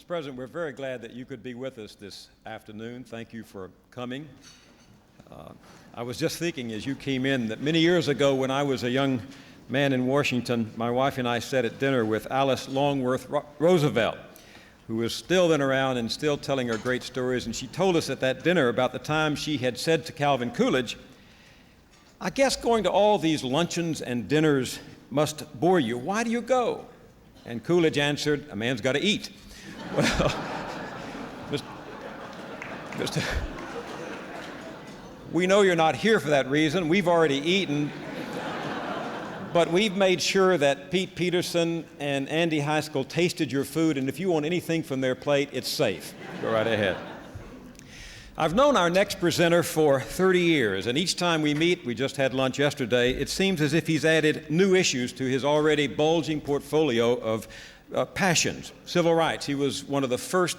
President, we're very glad that you could be with us this afternoon. Thank you for coming. I was just thinking as you came in that many years ago when I was a young man in Washington, my wife and I sat at dinner with Alice Longworth Roosevelt, who was still then around and still telling her great stories. And she told us at that dinner about the time she had said to Calvin Coolidge, "I guess going to all these luncheons and dinners must bore you. Why do you go?" And Coolidge answered, "A man's got to eat." Well, we know you're not here for that reason. We've already eaten. But we've made sure that Pete Peterson and Andy Heiskell tasted your food, and if you want anything from their plate, it's safe. Go right ahead. I've known our next presenter for 30 years, and each time we meet, we just had lunch yesterday, it seems as if he's added new issues to his already bulging portfolio of passions. Civil rights. He was one of the first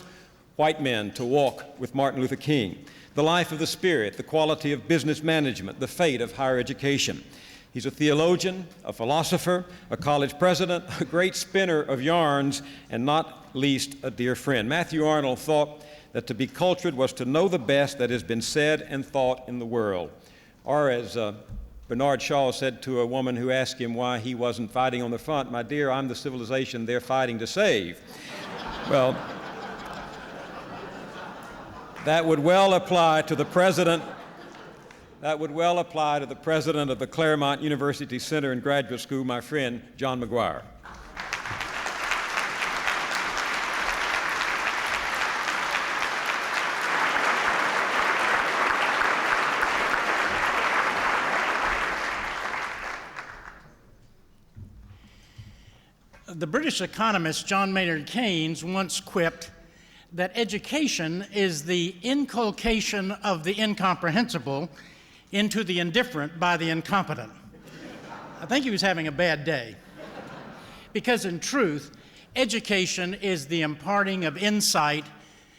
white men to walk with Martin Luther King. The life of the spirit, the quality of business management, the fate of higher education. He's a theologian, a philosopher, a college president, a great spinner of yarns, and not least a dear friend. Matthew Arnold thought that to be cultured was to know the best that has been said and thought in the world. Or as Bernard Shaw said to a woman who asked him why he wasn't fighting on the front, "My dear, I'm the civilization they're fighting to save." Well, that would well apply to the president. That would well apply to the president of the Claremont University Center and Graduate School, my friend, John McGuire. The British economist John Maynard Keynes once quipped that education is the inculcation of the incomprehensible into the indifferent by the incompetent. I think he was having a bad day. Because in truth, education is the imparting of insight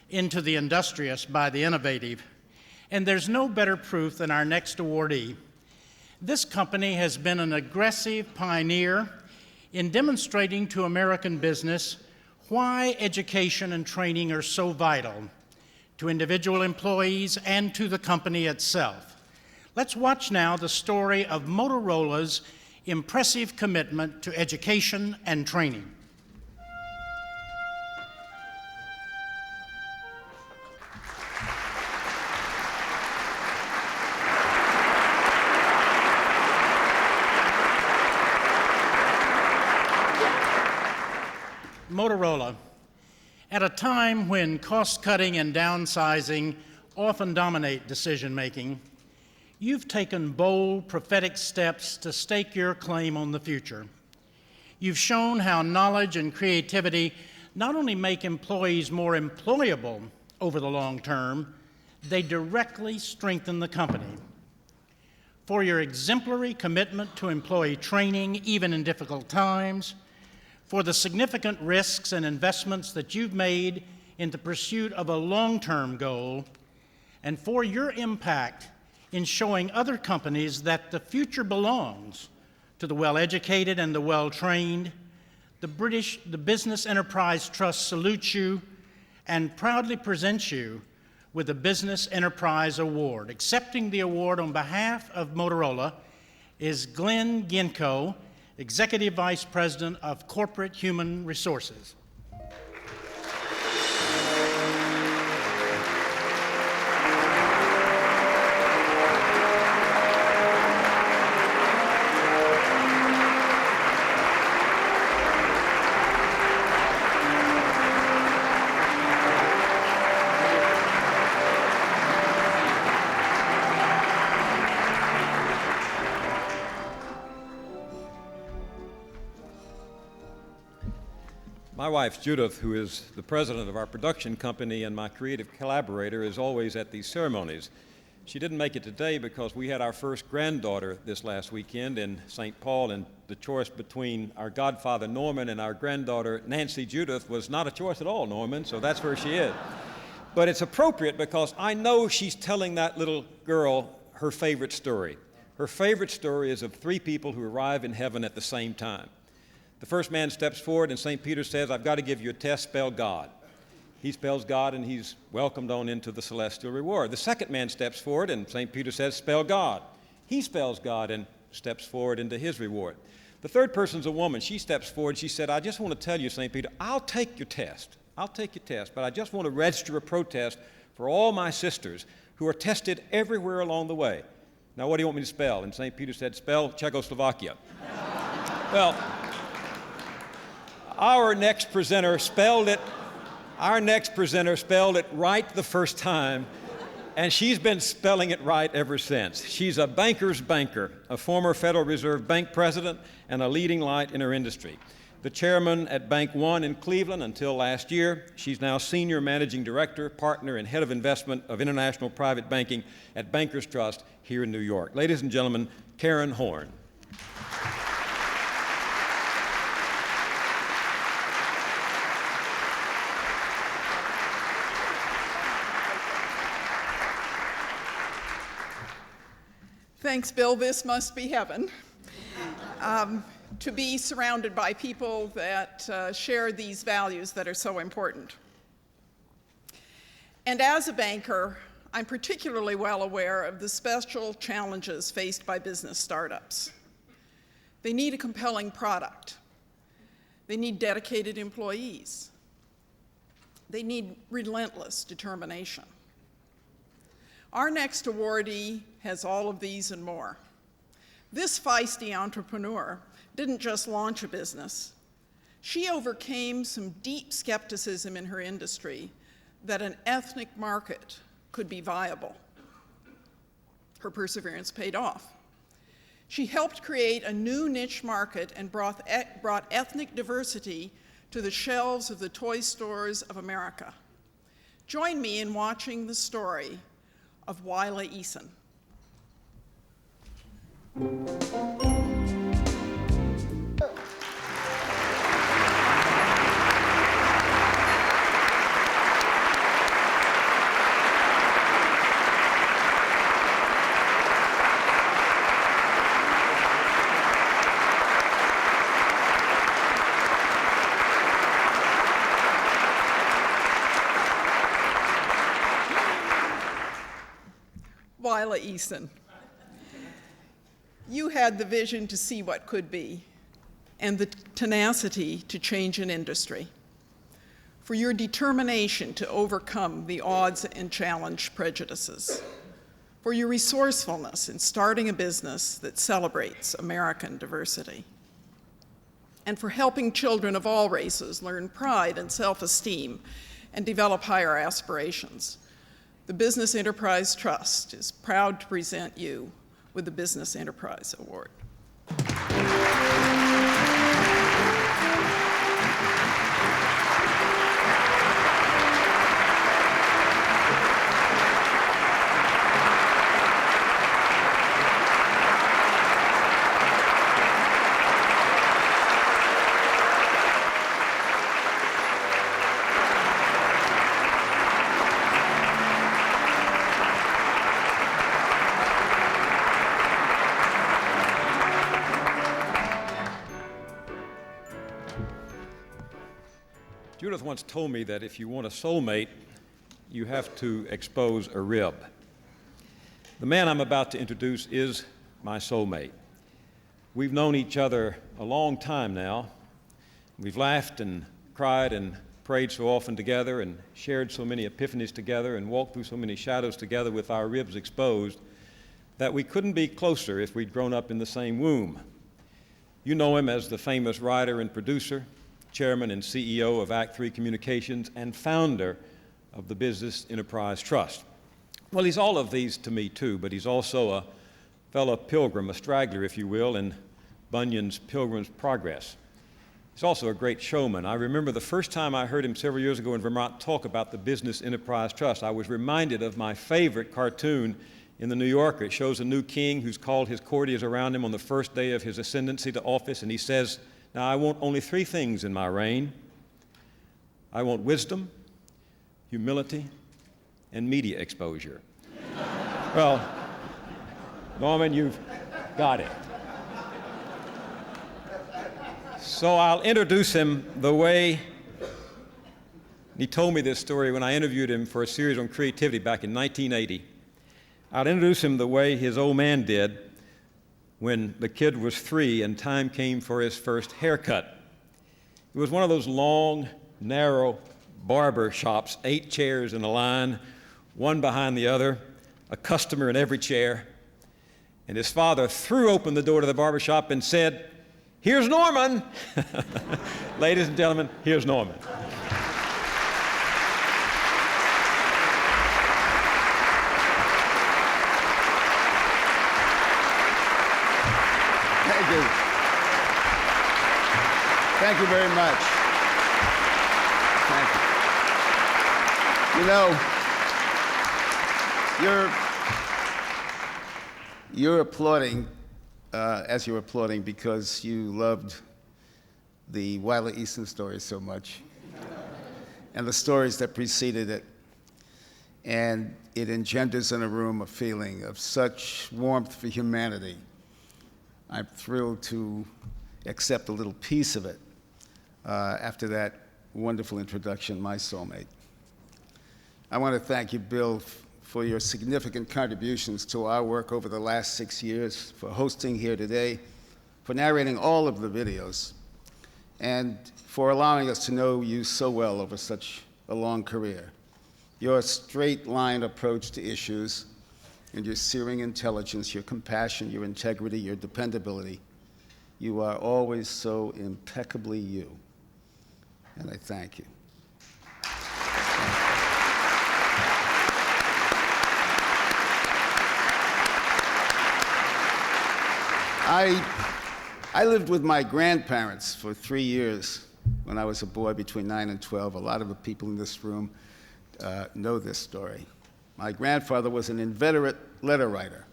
into the industrious by the innovative. And there's no better proof than our next awardee. This company has been an aggressive pioneer in demonstrating to American business why education and training are so vital to individual employees and to the company itself. Let's watch now the story of Motorola's impressive commitment to education and training. Motorola, at a time when cost-cutting and downsizing often dominate decision-making, you've taken bold, prophetic steps to stake your claim on the future. You've shown how knowledge and creativity not only make employees more employable over the long term, they directly strengthen the company. For your exemplary commitment to employee training, even in difficult times, for the significant risks and investments that you've made in the pursuit of a long-term goal, and for your impact in showing other companies that the future belongs to the well-educated and the well-trained, the Business Enterprise Trust salutes you and proudly presents you with the Business Enterprise Award. Accepting the award on behalf of Motorola is Glenn Gienko, Executive Vice President of Corporate Human Resources. My wife, Judith, who is the president of our production company and my creative collaborator, is always at these ceremonies. She didn't make it today because we had our first granddaughter this last weekend in St. Paul, and the choice between our godfather, Norman, and our granddaughter, Nancy Judith, was not a choice at all, Norman, so that's where she is. But it's appropriate because I know she's telling that little girl her favorite story. Her favorite story is of three people who arrive in heaven at the same time. The first man steps forward and St. Peter says, "I've got to give you a test, spell God." He spells God, and he's welcomed on into the celestial reward. The second man steps forward, and St. Peter says, spell God. He spells God and steps forward into his reward. The third person's a woman. She steps forward. She said, I just want to tell you, St. Peter, I'll take your test. I'll take your test, but I just want to register a protest for all my sisters who are tested everywhere along the way. Now, what do you want me to spell? And St. Peter said, spell Czechoslovakia. Well, our next presenter spelled it right the first time, and she's been spelling it right ever since. She's a banker's banker, a former Federal Reserve Bank president, and a leading light in her industry. The chairman at Bank One in Cleveland until last year. She's now senior managing director, partner, and head of investment of international private banking at Bankers Trust here in New York. Ladies and gentlemen, Karen Horn. Thanks, Bill. This must be heaven. To be surrounded by people that share these values that are so important. And as a banker, I'm particularly well aware of the special challenges faced by business startups. They need a compelling product. They need dedicated employees. They need relentless determination. Our next awardee has all of these and more. This feisty entrepreneur didn't just launch a business. She overcame some deep skepticism in her industry that an ethnic market could be viable. Her perseverance paid off. She helped create a new niche market and brought ethnic diversity to the shelves of the toy stores of America. Join me in watching the story of Wila Eason. Wila Eason. You had the vision to see what could be and the tenacity to change an industry, for your determination to overcome the odds and challenge prejudices, for your resourcefulness in starting a business that celebrates American diversity, and for helping children of all races learn pride and self-esteem and develop higher aspirations. The Business Enterprise Trust is proud to present you with the Business Enterprise Award. Judith once told me that if you want a soulmate, you have to expose a rib. The man I'm about to introduce is my soulmate. We've known each other a long time now. We've laughed and cried and prayed so often together and shared so many epiphanies together and walked through so many shadows together with our ribs exposed that we couldn't be closer if we'd grown up in the same womb. You know him as the famous writer and producer, chairman and CEO of Act III Communications, and founder of the Business Enterprise Trust. Well, he's all of these to me, too, but he's also a fellow pilgrim, a straggler, if you will, in Bunyan's Pilgrim's Progress. He's also a great showman. I remember the first time I heard him several years ago in Vermont talk about the Business Enterprise Trust. I was reminded of my favorite cartoon in the New Yorker. It shows a new king who's called his courtiers around him on the first day of his ascendancy to office, and he says, "Now I want only three things in my reign. I want wisdom, humility, and media exposure." Well, Norman, you've got it. So I'll introduce him the way He told me this story when I interviewed him for a series on creativity back in 1980. I'd introduce him the way his old man did when the kid was 3 and time came for his first haircut. It was one of those long, narrow barber shops, 8 chairs in a line, one behind the other, a customer in every chair. And his father threw open the door to the barber shop and said, "Here's Norman." Ladies and gentlemen, here's Norman. Thank you. Thank you very much. Thank you. You know, you're applauding, as you're applauding, because you loved the Wilder Easton story so much, and the stories that preceded it. And it engenders in a room a feeling of such warmth for humanity. I'm thrilled to accept a little piece of it after that wonderful introduction, my soulmate. I want to thank you, Bill, for your significant contributions to our work over the last 6 years, for hosting here today, for narrating all of the videos, and for allowing us to know you so well over such a long career. Your straight-line approach to issues and your searing intelligence, your compassion, your integrity, your dependability, you are always so impeccably you, and I thank you. I lived with my grandparents for 3 years when I was a boy between 9 and 12. A lot of the people in this room know this story. My grandfather was an inveterate letter writer,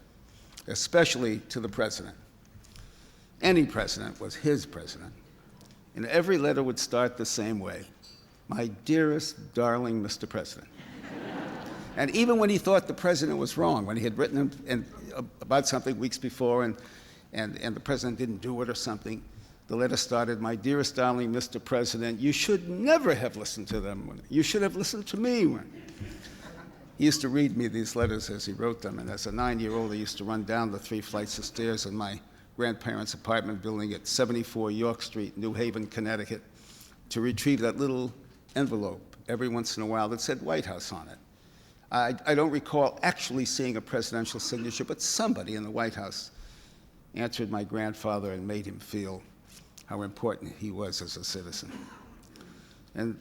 especially to the president. Any president was his president. And every letter would start the same way: "My dearest, darling Mr. President." And even when he thought the president was wrong, when he had written him about something weeks before and the president didn't do it or something, the letter started, "My dearest, darling Mr. President, you should never have listened to them. You should have listened to me." He used to read me these letters as he wrote them, and as a 9-year-old, I used to run down the 3 flights of stairs in my grandparents' apartment building at 74 York Street, New Haven, Connecticut, to retrieve that little envelope every once in a while that said White House on it. I don't recall actually seeing a presidential signature, but somebody in the White House answered my grandfather and made him feel how important he was as a citizen. And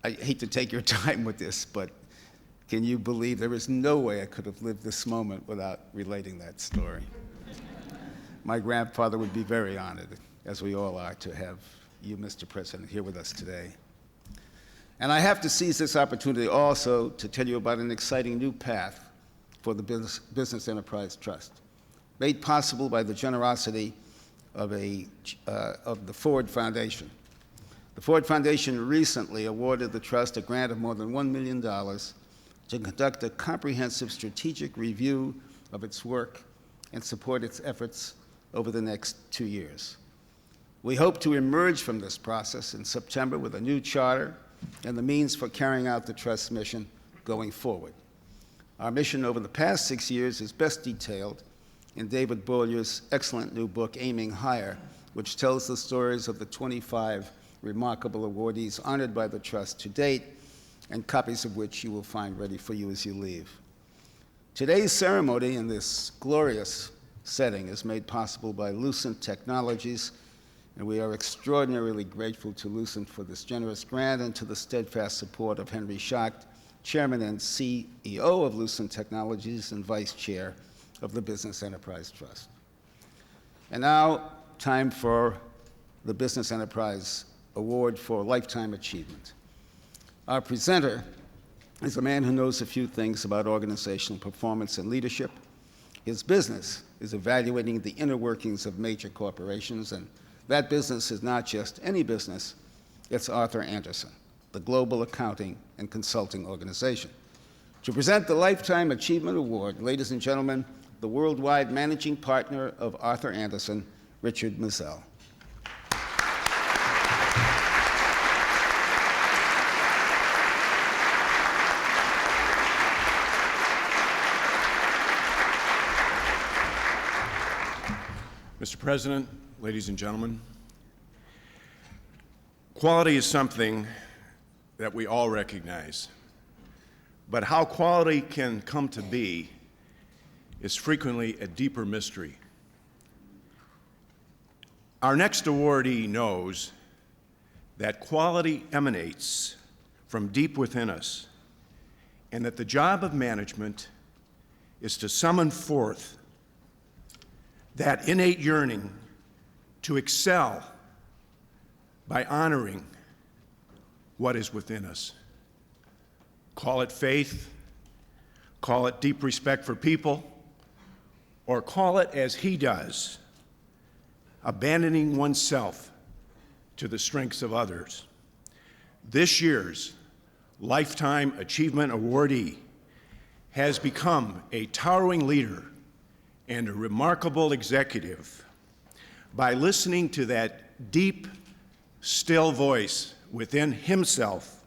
I hate to take your time with this, but can you believe there is no way I could have lived this moment without relating that story? My grandfather would be very honored, as we all are, to have you, Mr. President, here with us today. And I have to seize this opportunity also to tell you about an exciting new path for the Business Enterprise Trust, made possible by the generosity of the Ford Foundation. The Ford Foundation recently awarded the trust a grant of more than $1 million to conduct a comprehensive strategic review of its work and support its efforts over the next 2 years. We hope to emerge from this process in September with a new charter and the means for carrying out the Trust's mission going forward. Our mission over the past 6 years is best detailed in David Boyer's excellent new book, Aiming Higher, which tells the stories of the 25 remarkable awardees honored by the Trust to date, and copies of which you will find ready for you as you leave. Today's ceremony in this glorious setting is made possible by Lucent Technologies, and we are extraordinarily grateful to Lucent for this generous grant and to the steadfast support of Henry Schacht, Chairman and CEO of Lucent Technologies and Vice Chair of the Business Enterprise Trust. And now, time for the Business Enterprise Award for Lifetime Achievement. Our presenter is a man who knows a few things about organizational performance and leadership. His business is evaluating the inner workings of major corporations, and that business is not just any business, it's Arthur Andersen, the global accounting and consulting organization. To present the Lifetime Achievement Award, ladies and gentlemen, the worldwide managing partner of Arthur Andersen, Richard Mizell. Mr. President, ladies and gentlemen, quality is something that we all recognize, but how quality can come to be is frequently a deeper mystery. Our next awardee knows that quality emanates from deep within us, and that the job of management is to summon forth that innate yearning to excel by honoring what is within us. Call it faith, call it deep respect for people, or call it, as he does, abandoning oneself to the strengths of others. This year's Lifetime Achievement Awardee has become a towering leader and a remarkable executive by listening to that deep, still voice within himself.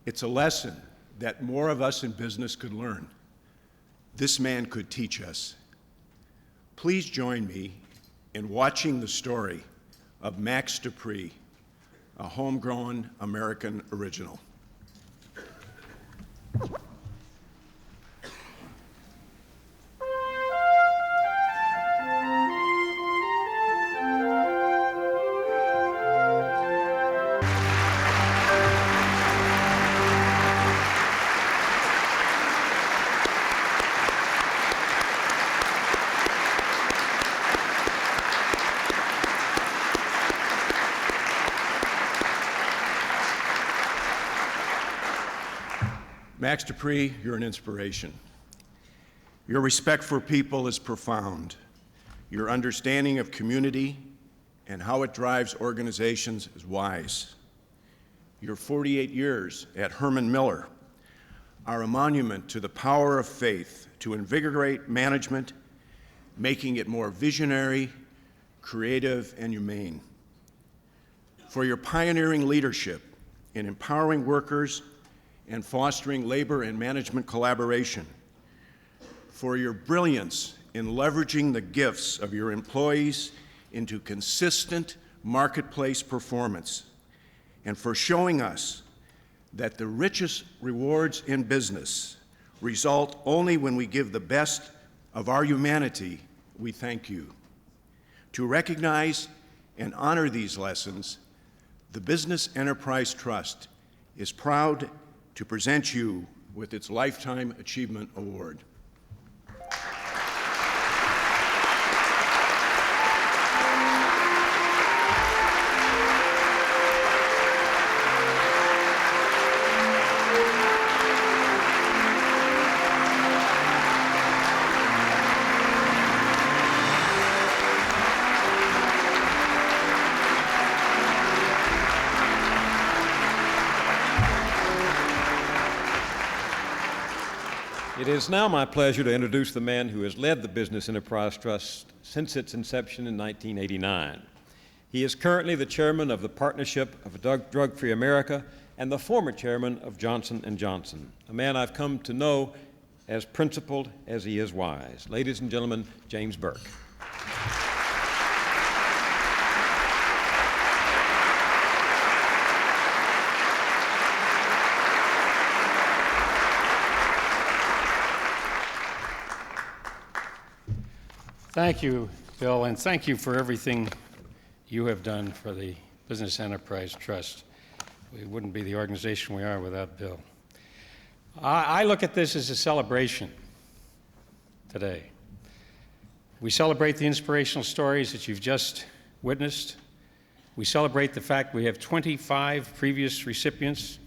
It's a lesson that more of us in business could learn. This man could teach us. Please join me in watching the story of Max Dupree, a homegrown American original. Max Dupree, you're an inspiration. Your respect for people is profound. Your understanding of community and how it drives organizations is wise. Your 48 years at Herman Miller are a monument to the power of faith to invigorate management, making it more visionary, creative, and humane. For your pioneering leadership in empowering workers and fostering labor and management collaboration, for your brilliance in leveraging the gifts of your employees into consistent marketplace performance, and for showing us that the richest rewards in business result only when we give the best of our humanity. We thank you. To recognize and honor these lessons, the Business Enterprise Trust is proud to present you with its Lifetime Achievement Award. It is now my pleasure to introduce the man who has led the Business Enterprise Trust since its inception in 1989. He is currently the chairman of the Partnership of Drug-Free America and the former chairman of Johnson & Johnson, a man I've come to know as principled as he is wise. Ladies and gentlemen, James Burke. Thank you, Bill, and thank you for everything you have done for the Business Enterprise Trust. We wouldn't be the organization we are without Bill. I look at this as a celebration today. We celebrate the inspirational stories that you've just witnessed. We celebrate the fact we have 25 previous recipients,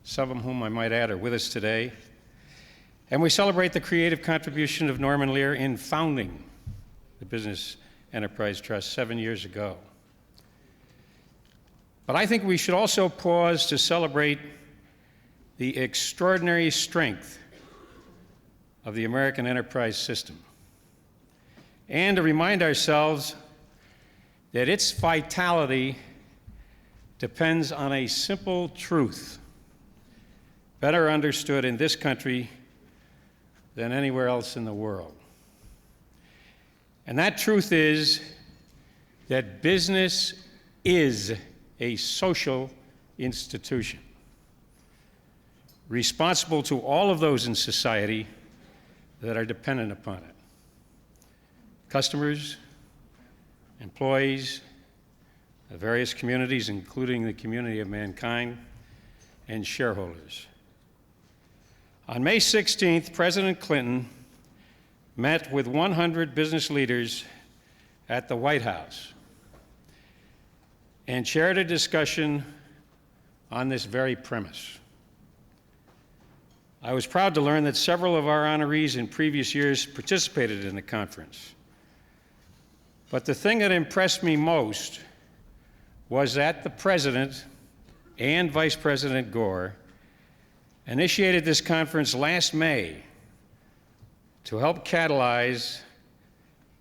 some of whom I might add are with us today. And we celebrate the creative contribution of Norman Lear in founding the Business Enterprise Trust 7 years ago. But I think we should also pause to celebrate the extraordinary strength of the American enterprise system, and to remind ourselves that its vitality depends on a simple truth, better understood in this country than anywhere else in the world. And that truth is that business is a social institution, responsible to all of those in society that are dependent upon it: customers, employees, the various communities, including the community of mankind, and shareholders. On May 16th, President Clinton met with 100 business leaders at the White House and chaired a discussion on this very premise. I was proud to learn that several of our honorees in previous years participated in the conference. But the thing that impressed me most was that the President and Vice President Gore initiated this conference last May to help catalyze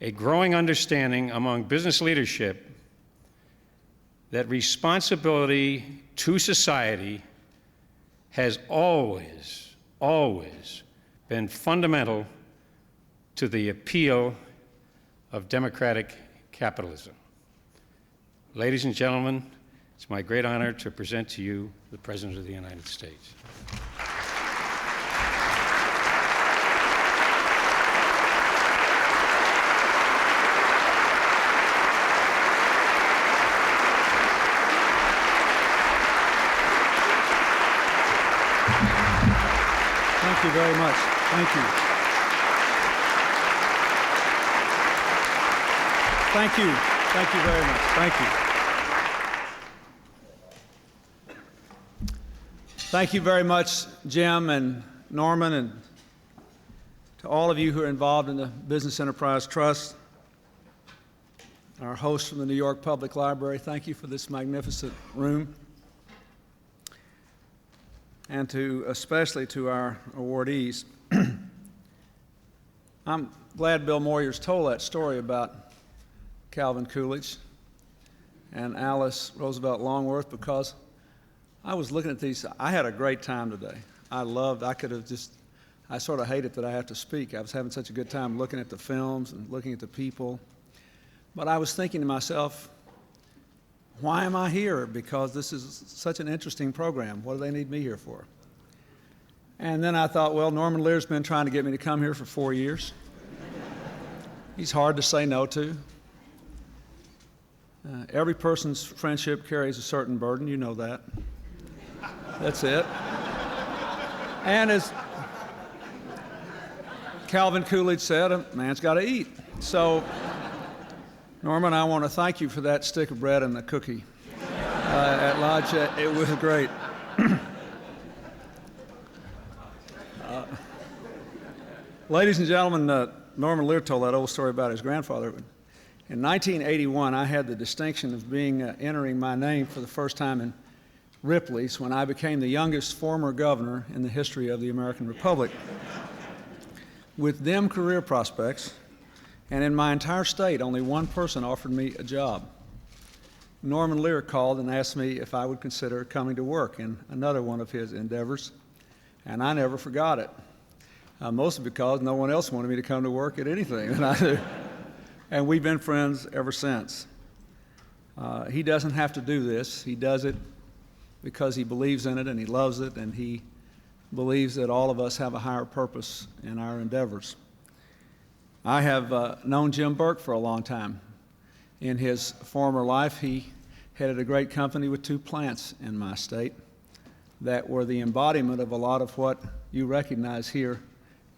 a growing understanding among business leadership that responsibility to society has always been fundamental to the appeal of democratic capitalism. Ladies and gentlemen, it's my great honor to present to you the President of the United States. Thank you very much. Thank you. Thank you. Thank you very much. Thank you. Thank you very much, Jim and Norman, and to all of you who are involved in the Business Enterprise Trust, our hosts from the New York Public Library. Thank you for this magnificent room. And especially to our awardees. I'm glad Bill Moyers told that story about Calvin Coolidge and Alice Roosevelt Longworth, because I was looking at these. I had a great time today. I sort of hated that I have to speak. I was having such a good time looking at the films and looking at the people. But I was thinking to myself, why am I here? Because this is such an interesting program. What do they need me here for? And then I thought, well, Norman Lear's been trying to get me to come here for 4 years. He's hard to say no to. Every person's friendship carries a certain burden. You know that. That's it. And as Calvin Coolidge said, a man's got to eat. So, Norman, I want to thank you for that stick of bread and the cookie at lunch. It was great. Ladies and gentlemen, Norman Lear told that old story about his grandfather. In 1981, I had the distinction of entering my name for the first time in Ripley's when I became the youngest former governor in the history of the American Republic. With dim career prospects, and in my entire state, only one person offered me a job. Norman Lear called and asked me if I would consider coming to work in another one of his endeavors, and I never forgot it. Mostly because no one else wanted me to come to work at anything that I do. And we've been friends ever since. He doesn't have to do this. He does it because he believes in it and he loves it, and he believes that all of us have a higher purpose in our endeavors. I have known Jim Burke for a long time. In his former life, he headed a great company with 2 plants in my state that were the embodiment of a lot of what you recognize here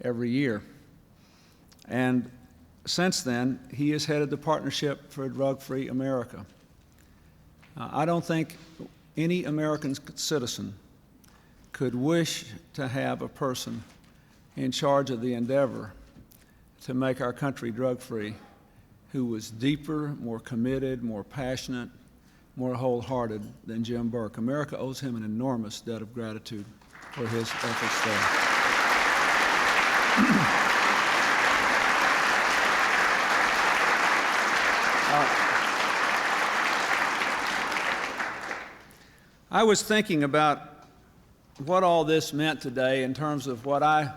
every year. And since then, he has headed the Partnership for a Drug-Free America. I don't think any American citizen could wish to have a person in charge of the endeavor to make our country drug-free who was deeper, more committed, more passionate, more wholehearted than Jim Burke. America owes him an enormous debt of gratitude for his efforts there. I was thinking about what all this meant today in terms of what I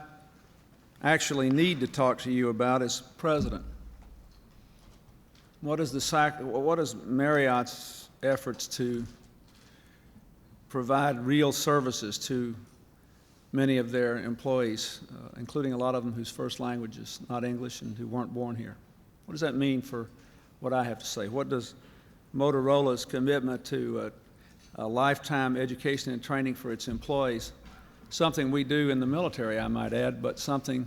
actually need to talk to you about as president. what is Marriott's efforts to provide real services to many of their employees, including a lot of them whose first language is not English and who weren't born here? What does that mean for what I have to say? What does Motorola's commitment to a lifetime education and training for its employees, something we do in the military, I might add, but something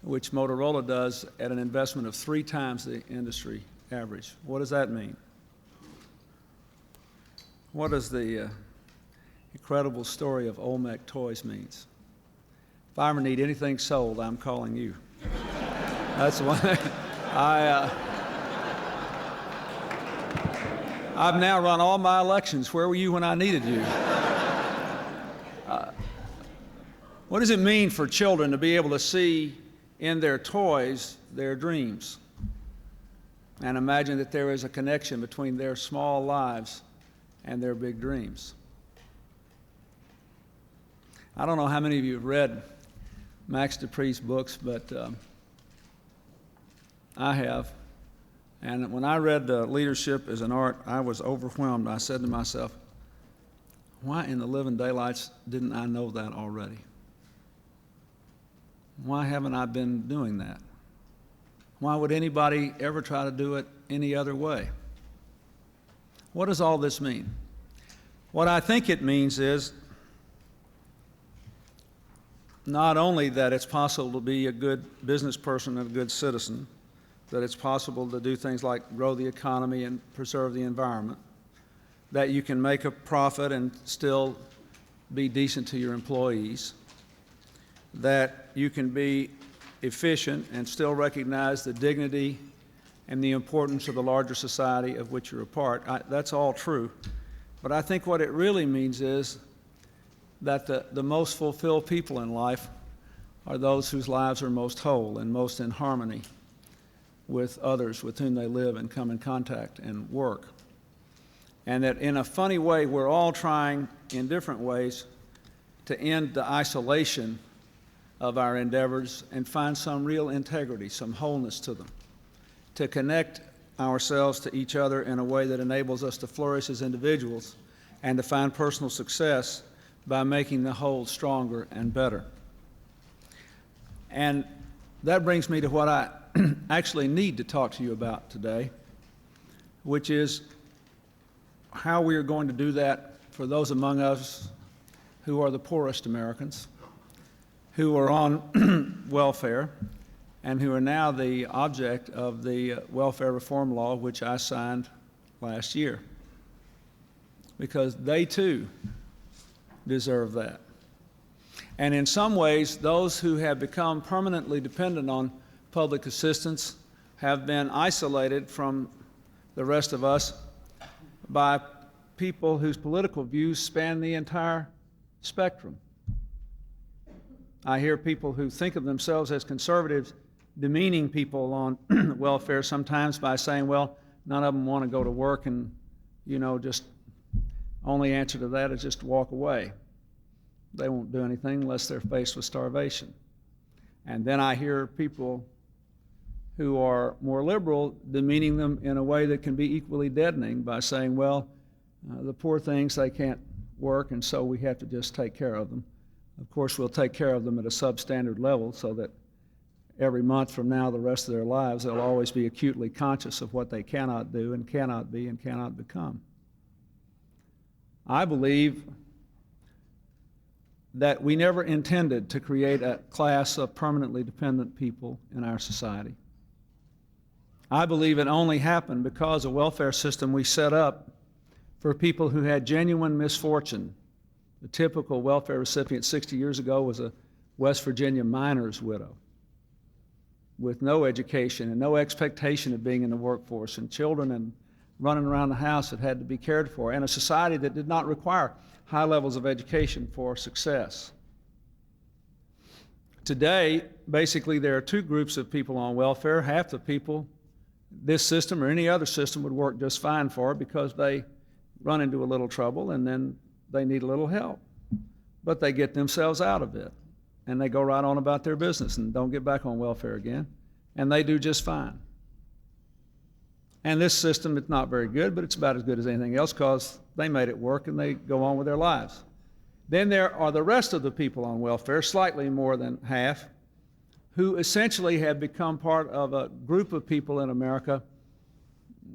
which Motorola does at an investment of 3 times the industry average? What does that mean? What does the incredible story of Olmec Toys means? If I ever need anything sold, I'm calling you. That's one. I've now run all my elections. Where were you when I needed you? What does it mean for children to be able to see in their toys their dreams and imagine that there is a connection between their small lives and their big dreams? I don't know how many of you have read Max Dupree's books, but I have. And when I read Leadership as an Art, I was overwhelmed. I said to myself, why in the living daylights didn't I know that already? Why haven't I been doing that? Why would anybody ever try to do it any other way? What does all this mean? What I think it means is not only that it's possible to be a good business person and a good citizen, that it's possible to do things like grow the economy and preserve the environment, that you can make a profit and still be decent to your employees, that you can be efficient and still recognize the dignity and the importance of the larger society of which you're a part. That's all true. But I think what it really means is that the most fulfilled people in life are those whose lives are most whole and most in harmony with others with whom they live and come in contact and work. And that in a funny way, we're all trying in different ways to end the isolation of our endeavors and find some real integrity, some wholeness to them, to connect ourselves to each other in a way that enables us to flourish as individuals and to find personal success by making the whole stronger and better. And that brings me to what I actually need to talk to you about today, which is how we are going to do that for those among us who are the poorest Americans, who are on welfare, and who are now the object of the welfare reform law, which I signed last year, because they too deserve that. And in some ways, those who have become permanently dependent on public assistance have been isolated from the rest of us by people whose political views span the entire spectrum. I hear people who think of themselves as conservatives demeaning people on welfare sometimes by saying, well, none of them want to go to work, and, just only answer to that is just to walk away. They won't do anything unless they're faced with starvation. And then I hear people who are more liberal demeaning them in a way that can be equally deadening by saying, well, the poor things, they can't work, and so we have to just take care of them. Of course, we'll take care of them at a substandard level so that every month from now, the rest of their lives, they'll always be acutely conscious of what they cannot do and cannot be and cannot become. I believe that we never intended to create a class of permanently dependent people in our society. I believe it only happened because a welfare system we set up for people who had genuine misfortune. The typical welfare recipient 60 years ago was a West Virginia miner's widow with no education and no expectation of being in the workforce, and children and running around the house that had to be cared for, and a society that did not require high levels of education for success. Today, basically, there are 2 groups of people on welfare. Half the people this system or any other system would work just fine for because they run into a little trouble and then they need a little help. But they get themselves out of it, and they go right on about their business and don't get back on welfare again, and they do just fine. And this system, it's not very good, but it's about as good as anything else because they made it work and they go on with their lives. Then there are the rest of the people on welfare, slightly more than half, who essentially have become part of a group of people in America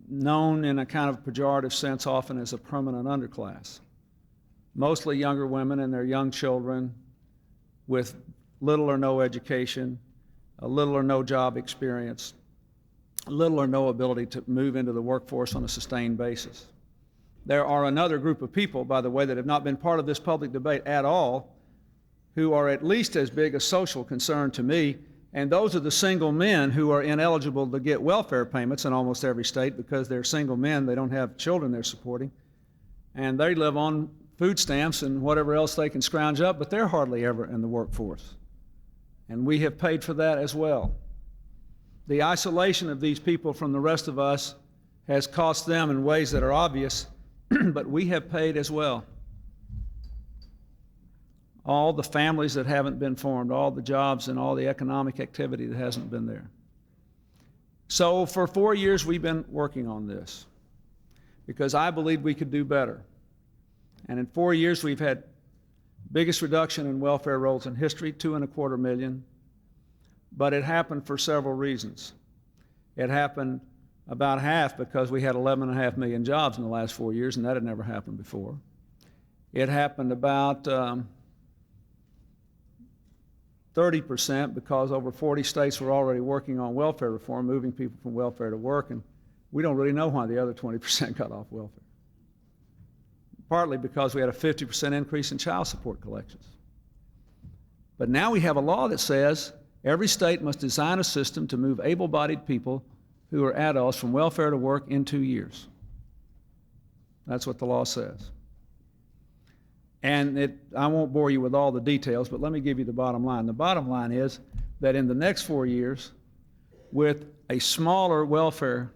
known in a kind of pejorative sense often as a permanent underclass. Mostly younger women and their young children with little or no education, a little or no job experience, little or no ability to move into the workforce on a sustained basis. There are another group of people, by the way, that have not been part of this public debate at all, who are at least as big a social concern to me, and those are the single men who are ineligible to get welfare payments in almost every state because they're single men, they don't have children they're supporting, and they live on food stamps and whatever else they can scrounge up, but they're hardly ever in the workforce. And we have paid for that as well. The isolation of these people from the rest of us has cost them in ways that are obvious, but we have paid as well. All the families that haven't been formed, all the jobs and all the economic activity that hasn't been there. So for 4 years we've been working on this because I believed we could do better. And in 4 years we've had biggest reduction in welfare rolls in history, 2.25 million. But it happened for several reasons. It happened about half because we had 11.5 million jobs in the last 4 years, and that had never happened before. It happened about 30% because over 40 states were already working on welfare reform, moving people from welfare to work, and we don't really know why the other 20% got off welfare. Partly because we had a 50% increase in child support collections. But now we have a law that says every state must design a system to move able-bodied people who are adults from welfare to work in 2 years. That's what the law says. And I won't bore you with all the details, but let me give you the bottom line. The bottom line is that in the next 4 years, with a smaller welfare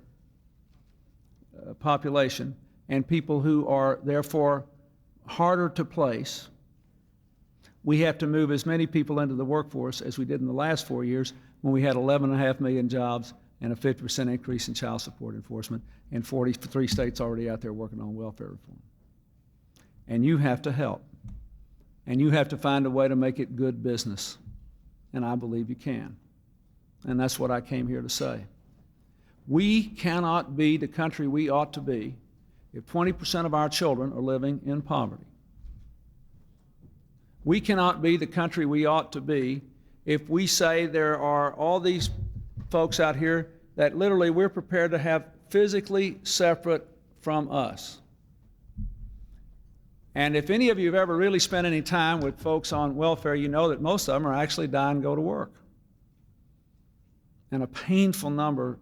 population and people who are therefore harder to place, we have to move as many people into the workforce as we did in the last 4 years when we had 11.5 million jobs and a 50% increase in child support enforcement and 43 states already out there working on welfare reform. And you have to help. And you have to find a way to make it good business. And I believe you can. And that's what I came here to say. We cannot be the country we ought to be if 20% of our children are living in poverty. We cannot be the country we ought to be if we say there are all these folks out here that literally we're prepared to have physically separate from us. And if any of you have ever really spent any time with folks on welfare, you know that most of them are actually dying to go to work. And a painful number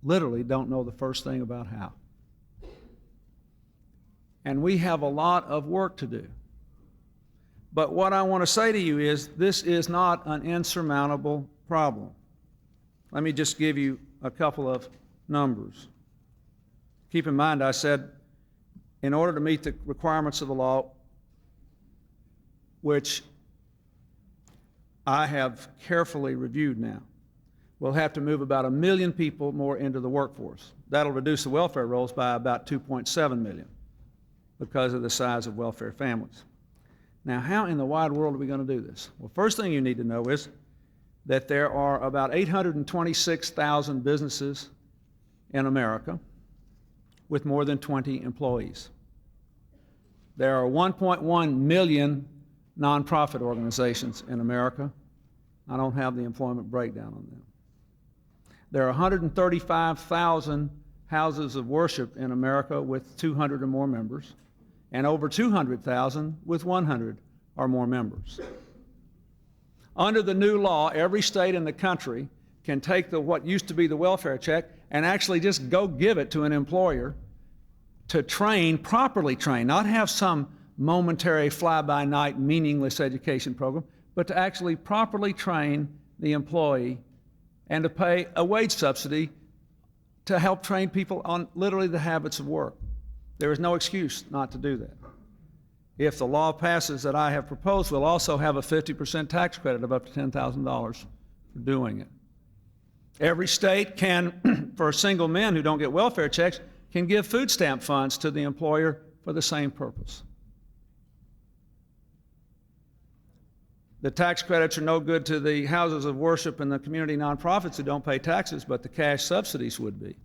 literally don't know the first thing about how. And we have a lot of work to do. But what I want to say to you is this is not an insurmountable problem. Let me just give you a couple of numbers. Keep in mind I said in order to meet the requirements of the law, which I have carefully reviewed now, we'll have to move about 1 million people more into the workforce. That'll reduce the welfare rolls by about 2.7 million because of the size of welfare families. Now, how in the wide world are we going to do this? Well, first thing you need to know is that there are about 826,000 businesses in America with more than 20 employees. There are 1.1 million nonprofit organizations in America. I don't have the employment breakdown on them. There are 135,000 houses of worship in America with 200 or more members, and over 200,000 with 100 or more members. Under the new law, every state in the country can take what used to be the welfare check and actually just go give it to an employer to train, properly train, not have some momentary fly-by-night meaningless education program, but to actually properly train the employee and to pay a wage subsidy to help train people on literally the habits of work. There is no excuse not to do that. If the law passes that I have proposed, we'll also have a 50% tax credit of up to $10,000 for doing it. Every state can, for single men who don't get welfare checks, can give food stamp funds to the employer for the same purpose. The tax credits are no good to the houses of worship and the community nonprofits who don't pay taxes, but the cash subsidies would be.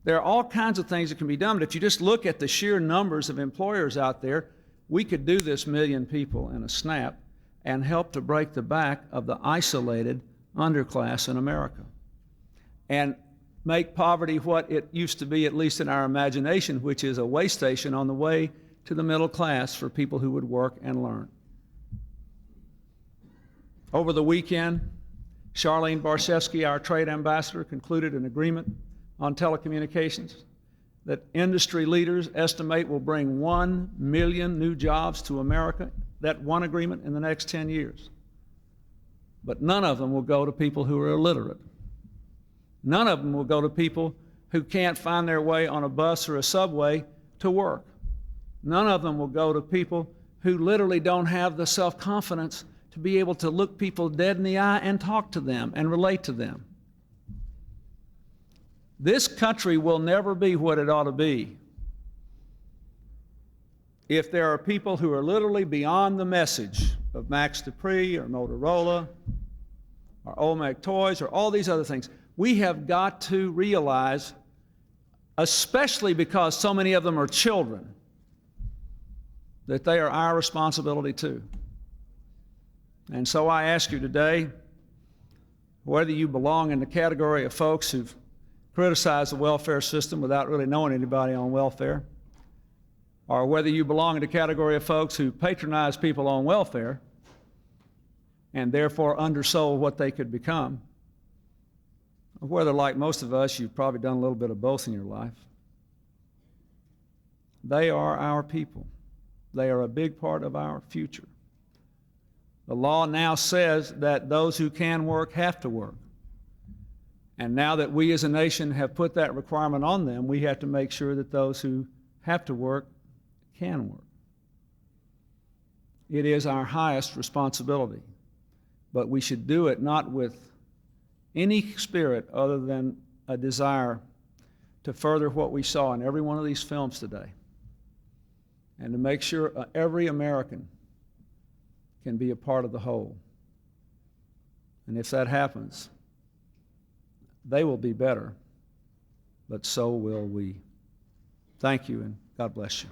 There are all kinds of things that can be done, but if you just look at the sheer numbers of employers out there, we could do this million people in a snap and help to break the back of the isolated underclass in America and make poverty what it used to be, at least in our imagination, which is a way station on the way to the middle class for people who would work and learn. Over the weekend, Charlene Barshevsky, our trade ambassador, concluded an agreement on telecommunications that industry leaders estimate will bring 1 million new jobs to America, that one agreement, in the next 10 years. But none of them will go to people who are illiterate. None of them will go to people who can't find their way on a bus or a subway to work. None of them will go to people who literally don't have the self-confidence to be able to look people dead in the eye and talk to them and relate to them. This country will never be what it ought to be if there are people who are literally beyond the message of Max Dupree or Motorola or Olmec Toys or all these other things. We have got to realize, especially because so many of them are children, that they are our responsibility too. And so I ask you today, whether you belong in the category of folks who've criticized the welfare system without really knowing anybody on welfare, or whether you belong in the category of folks who patronize people on welfare and therefore undersold what they could become, or whether, like most of us, you've probably done a little bit of both in your life, they are our people. They are a big part of our future. The law now says that those who can work have to work. And now that we as a nation have put that requirement on them, we have to make sure that those who have to work can work. It is our highest responsibility, but we should do it not with any spirit other than a desire to further what we saw in every one of these films today, and to make sure every American can be a part of the whole. And if that happens, they will be better, but so will we. Thank you, and God bless you.